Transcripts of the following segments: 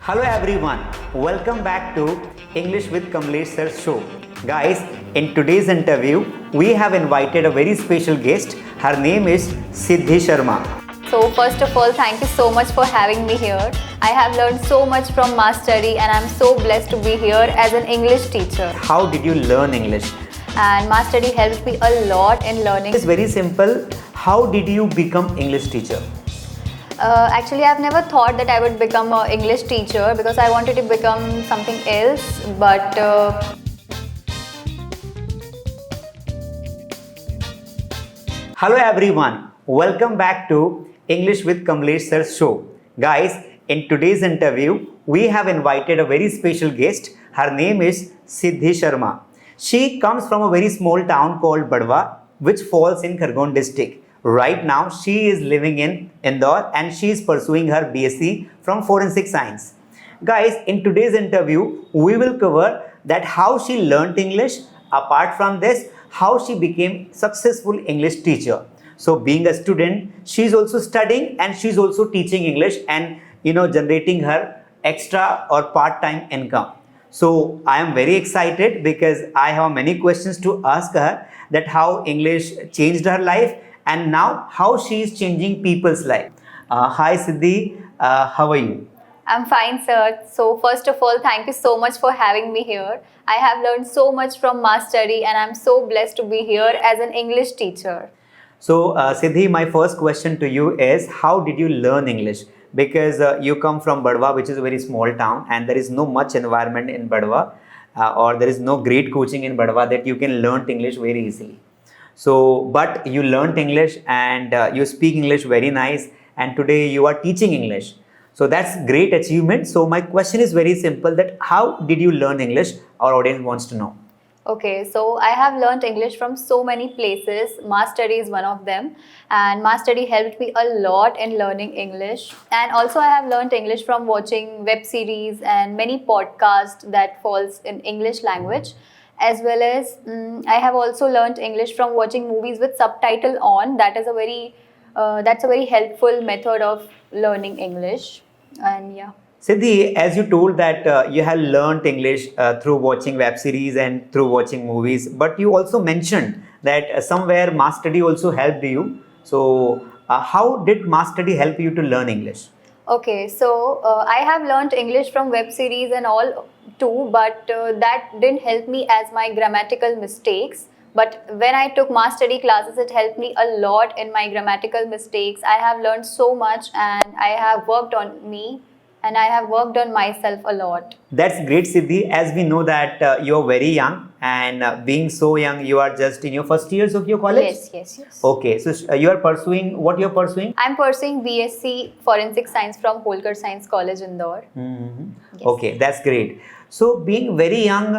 Hello everyone, welcome back to English with Kamlesh sir show. Guys, in today's interview, we have invited a very special guest. Her name is Siddhi Sharma. So first of all, thank you so much for having me here. I have learned so much from Mass Study and I'm so blessed to be here as an English teacher. How did you learn English? And Mass Study helped me a lot in learning. It's very simple. How did you become English teacher? Actually, I've never thought that I would become an English teacher because I wanted to become something else. But Hello everyone, welcome back to English with Kamlesh sir show. Guys, in today's interview, we have invited a very special guest. Her name is Siddhi Sharma. She comes from a very small town called 𝗗𝗶𝗹𝘆, which falls in Khargone district. Right now, she is living in Indore and she is pursuing her BSc from Forensic Science. Guys, in today's interview, we will cover that how she learnt English. Apart from this, how she became successful English teacher. So being a student, she is also studying and she is also teaching English and generating her extra or part-time income. So I am very excited because I have many questions to ask her that how English changed her life and now how she is changing people's life. Hi Siddhi, how are you? I'm fine, sir. So first of all, thank you so much for having me here. I have learned so much from Mass Study and I'm so blessed to be here as an English teacher. So Siddhi, my first question to you is how did you learn English? Because you come from 𝗗𝗶𝗹𝘆, which is a very small town and there is no much environment in 𝗗𝗶𝗹 or there is no great coaching in 𝗗𝗶𝗹 that you can learn English very easily. So, but you learned English and you speak English very nice and today you are teaching English. So that's great achievement. So my question is very simple that how did you learn English? Our audience wants to know. Okay, so I have learned English from so many places. Mass Study is one of them and Mass Study helped me a lot in learning English. And also I have learned English from watching web series and many podcasts that falls in English language. As well as I have also learned English from watching movies with subtitle on. That is a very helpful method of learning English. And yeah. Siddhi, as you told that you have learned English through watching web series and through watching movies, but you also mentioned that somewhere Mass Study also helped you. So how did Mass Study help you to learn English? Okay, so I have learned English from web series and all too, but that didn't help me as my grammatical mistakes. But when I took Mass Study classes, it helped me a lot in my grammatical mistakes. I have learned so much and I have worked on me and I have worked on myself a lot. That's great, Siddhi. As we know that you're very young and being so young, you are just in your first years of your college? Yes. Okay, so you are pursuing, what you're pursuing? I'm pursuing BSc Forensic Science from 𝗗𝗶𝗆𝗆 Science College, Indore. Yes. Okay, that's great. So being very young,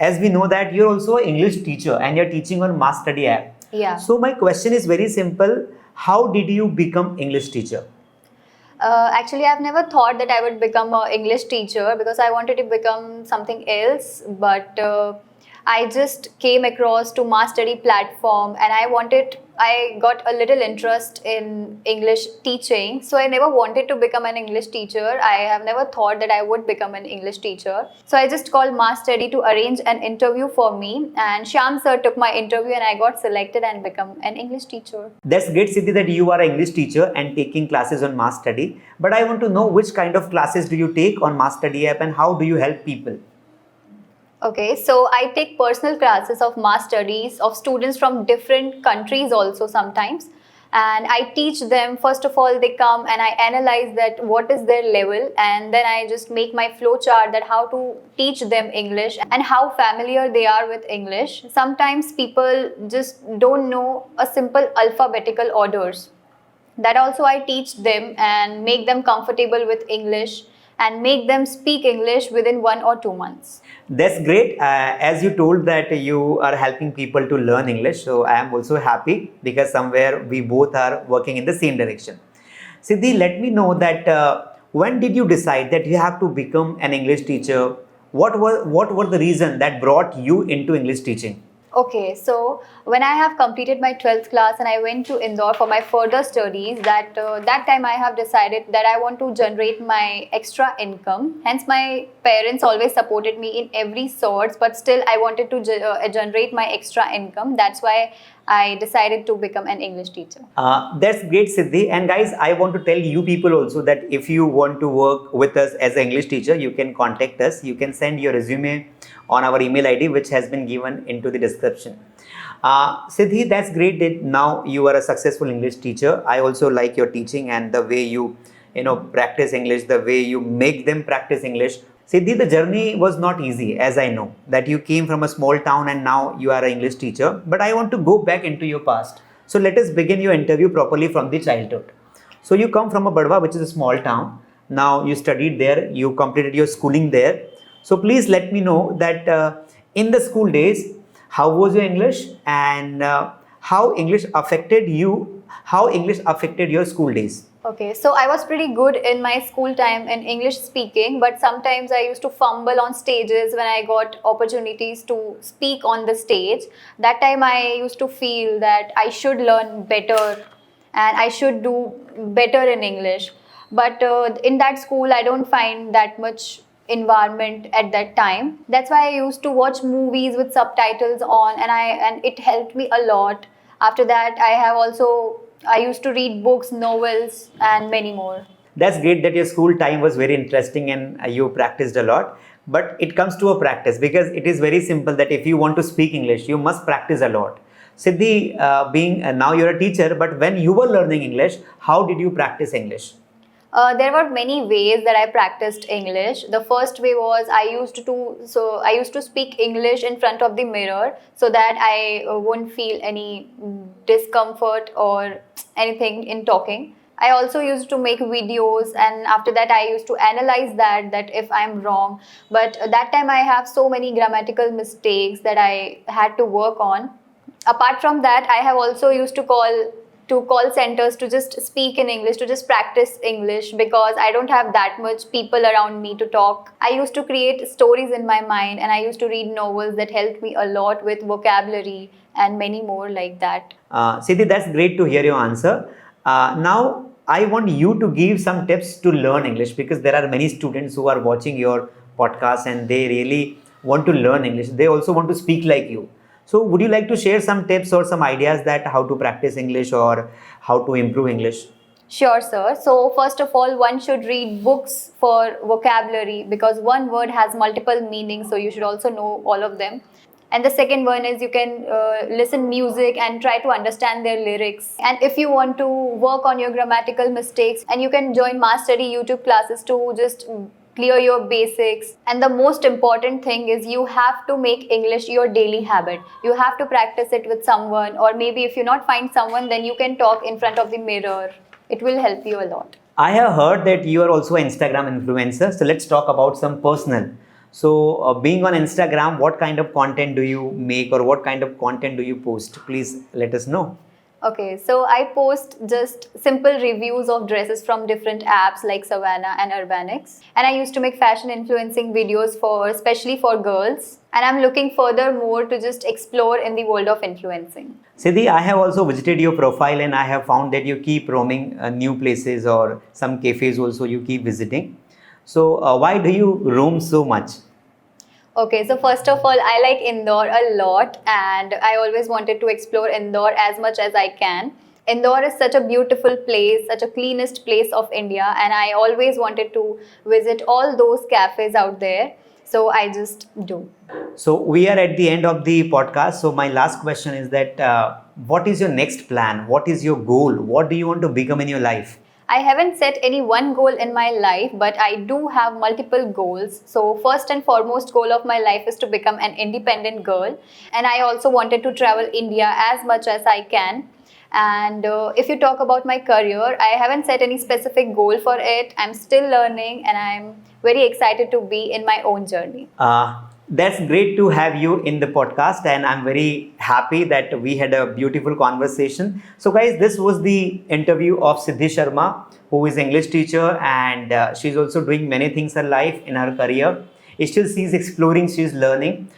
as we know that you're also an English teacher and you're teaching on Mass Study app. Yeah. So my question is very simple. How did you become English teacher? Actually, I've never thought that I would become an English teacher because I wanted to become something else. But I just came across to Mass Study platform and I got a little interest in English teaching. So I never wanted to become an English teacher. I have never thought that I would become an English teacher. So I just called Mass Study to arrange an interview for me. And Shyam sir took my interview and I got selected and become an English teacher. That's great, Siddhi, that you are an English teacher and taking classes on Mass Study. But I want to know which kind of classes do you take on Mass Study app and how do you help people? Okay, so I take personal classes of Mass Studies of students from different countries also sometimes. And I teach them, first of all, they come and I analyze that what is their level and then I just make my flow chart that how to teach them English and how familiar they are with English. Sometimes people just don't know a simple alphabetical orders. That also I teach them and make them comfortable with English and make them speak English within 1 or 2 months. That's great. As you told that you are helping people to learn English, so I am also happy because somewhere we both are working in the same direction. Siddhi, let me know that when did you decide that you have to become an English teacher? What were the reasons that brought you into English teaching? Okay, so when I have completed my 12th class and I went to Indore for my further studies, that time I have decided that I want to generate my extra income. Hence, my parents always supported me in every sorts, but still I wanted to generate my extra income. That's why I decided to become an English teacher. That's great, Siddhi. And guys, I want to tell you people also that if you want to work with us as an English teacher, you can contact us. You can send your resume on our email ID, which has been given into the description. Siddhi, that's great that now you are a successful English teacher. I also like your teaching and the way you practice English, the way you make them practice English. Siddhi, the journey was not easy, as I know that you came from a small town and now you are an English teacher. But I want to go back into your past. So let us begin your interview properly from the childhood. So you come from a 𝗵𝗶𝗶𝗀𝗶, which is a small town. Now you studied there, you completed your schooling there. So please let me know that in the school days, how was your English and how English affected you, how English affected your school days? Okay, so I was pretty good in my school time in English speaking, but sometimes I used to fumble on stages when I got opportunities to speak on the stage. That time I used to feel that I should learn better and I should do better in English. But in that school, I don't find that much environment at that time. That's why I used to watch movies with subtitles on, and it helped me a lot. After that, I used to read books, novels, and many more. That's great that your school time was very interesting and you practiced a lot. But it comes to a practice because it is very simple that if you want to speak English, you must practice a lot. Siddhi, now you're a teacher, but when you were learning English, how did you practice English? There were many ways that I practiced English. The first way was I used to speak English in front of the mirror so that I won't feel any discomfort or anything in talking. I also used to make videos, and after that I used to analyze that if I'm wrong. But that time I have so many grammatical mistakes that I had to work on. Apart from that, I have also used to call centers to just speak in English, to just practice English, because I don't have that much people around me to talk. I used to create stories in my mind, and I used to read novels that helped me a lot with vocabulary and many more like that. Siddhi, that's great to hear your answer. Now, I want you to give some tips to learn English, because there are many students who are watching your podcast and they really want to learn English. They also want to speak like you. So would you like to share some tips or some ideas that how to practice English or how to improve English? Sure, sir. So first of all, one should read books for vocabulary, because one word has multiple meanings, so you should also know all of them. And the second one is you can listen music and try to understand their lyrics. And if you want to work on your grammatical mistakes, and you can join Mass Study YouTube classes to just clear your basics. And the most important thing is you have to make English your daily habit. You have to practice it with someone, or maybe if you not find someone, then you can talk in front of the mirror. It will help you a lot. I have heard that you are also an Instagram influencer. So let's talk about some personal. So being on Instagram, what kind of content do you make or what kind of content do you post? Please let us know. Okay, so I post just simple reviews of dresses from different apps like Savannah and Urbanics. And I used to make fashion influencing videos especially for girls. And I'm looking furthermore to just explore in the world of influencing. Siddhi, I have also visited your profile and I have found that you keep roaming new places or some cafes also you keep visiting. So why do you roam so much? Okay, so first of all, I like Indore a lot, and I always wanted to explore Indore as much as I can. Indore is such a beautiful place, such a cleanest place of India, and I always wanted to visit all those cafes out there. So I just do. So we are at the end of the podcast. So my last question is that what is your next plan? What is your goal? What do you want to become in your life? I haven't set any one goal in my life, but I do have multiple goals. So first and foremost goal of my life is to become an independent girl. And I also wanted to travel India as much as I can. And if you talk about my career, I haven't set any specific goal for it. I'm still learning and I'm very excited to be in my own journey. That's great to have you in the podcast, and I'm very happy that we had a beautiful conversation. So guys, this was the interview of Siddhi Sharma, who is English teacher, and she's also doing many things in life in her career. Still, she's exploring, she's learning.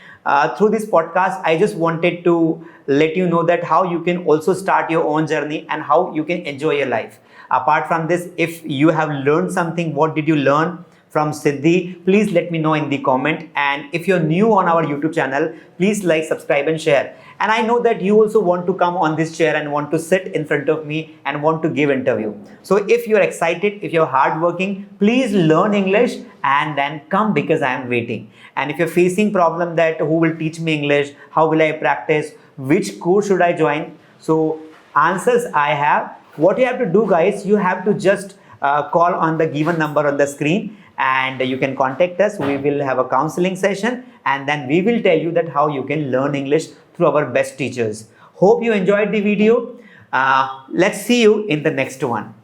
Through this podcast, I just wanted to let you know that how you can also start your own journey and how you can enjoy your life. Apart from this, if you have learned something, what did you learn from Siddhi? Please let me know in the comment. And if you're new on our YouTube channel, please like, subscribe and share. And I know that you also want to come on this chair and want to sit in front of me and want to give interview. So if you're excited, if you're hardworking, please learn English and then come, because I am waiting. And if you're facing problem that who will teach me English, how will I practice, which course should I join? So answers I have. What you have to do, guys, you have to just call on the given number on the screen and you can contact us. We will have a counseling session and then we will tell you that how you can learn English through our best teachers. Hope you enjoyed the video. Let's see you in the next one.